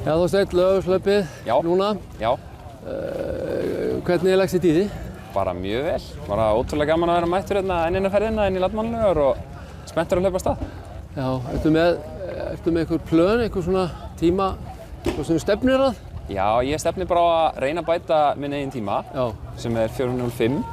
Já, þú steinn Laugarneshlaupið núna. Já. Hvernig er lagst í því? Bara mjög vel. Bara ótrúlega gaman að vera mættur hérna enn eina ferðina inn í Landmannalaugar og spenntur að hlaupa af stað. Já, ertu með einhver plön, einhver svona tíma, eitthvað sem þú stefnir að? Já, ég stefni bara á að reyna að bæta minn eigin tíma, sem er 4:05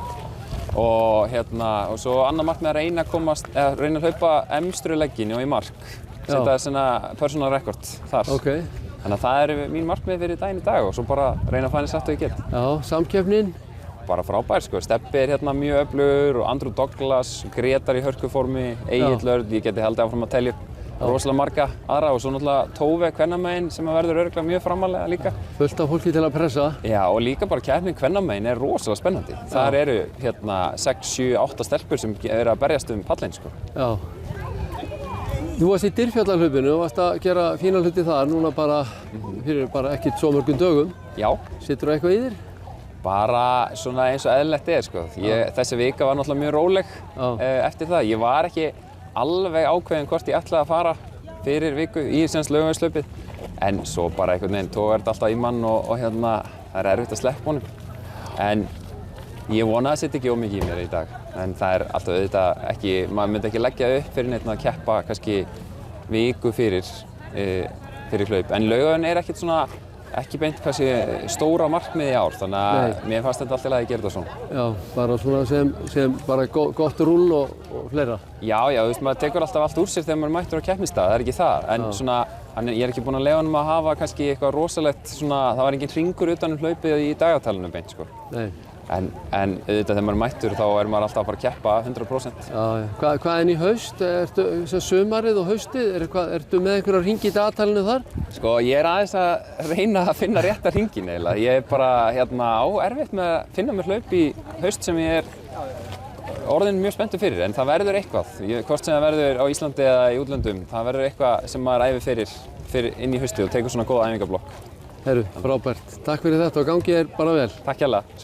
og svo annað markmið að reyna að hlaupa emstru legginu og í mark. Setja svona personal record þar. Okay. Þannig að það eru mín markmið fyrir daginn í dag og svo bara reyna að fæna satt og ég get. Já, samkeppnin? Bara frábær sko. Steppi er hérna mjög öflugur og Andrew Douglas, Gretar í hörkuformi, Egill Örn, ég geti haldið áfram að telja rosalega marga aðra og svo náttúrulega Tófi kvennamegin sem verður örugglega mjög framalega líka. Fullt af fólki til að pressa. Já, og líka bara keppnin kvennamegin er rosalega spennandi. Þar eru hérna 6, 7, 8 stelpur sem eru að berjast pallinn sko. Já. Þú varst í Dyrfjallahlaupinu og varst að gera fína hluti þar núna fyrir ekkert svo mörgum dögum. Já. Siturðu eitthvað í þér? Bara svona eins og eðlilegt er sko. Þessi vika var náttúrulega mjög róleg eftir það. Ég var ekki alveg ákveðinn hvort ég ætlaði að fara fyrir viku í Laugarneshlaupið. En svo bara einhvern veginn togar þetta alltaf í mann og það er erfitt að sleppa honum. En ég vona að það sitt ekki ómikið í mér í dag. En það er alltaf auðvitað ekki, maður myndi ekki leggja upp fyrir neitt að keppa kannski viku fyrir hlaup. En Laugarnes er ekkert svona, ekki beint kannski stóra markmið í ár, þannig að mér fannst þetta alltaf að ég gera þetta svona. Já, bara svona sem bara gott rúll og fleira. Já, þú veist, maður tekur alltaf allt úr sér þegar maður er mættur á keppnisstað, það er ekki það. En svona, ég er ekki búinn að leyfa honum að hafa kannski eitthvað rosalegt svona, það var engin hringur utan hlaupið í dagatalinu beint, sko. Nei. En auðvitað þegar maður er mættur þá er maður alltaf að fara að keppa 100%. Já. Hvað en í haust? Ertu sumarið og haustið? Ertu með einhverja hringi í dagatalinu þar? Sko, ég er aðeins að reyna að finna rétta hringin eiginlega. Ég er bara á erfitt með að finna mér hlaup í haust sem ég er orðinn mjög spenntur fyrir, en það verður eitthvað. Hvort sem það verður á Íslandi eða í útlöndum, það verður eitthvað sem maður æfir fyrir inn í haustið og tekur svona góða æfingablokk. Heyrðu, frábært. Takk fyrir þetta og gangi þér bara vel. Takk hérlega.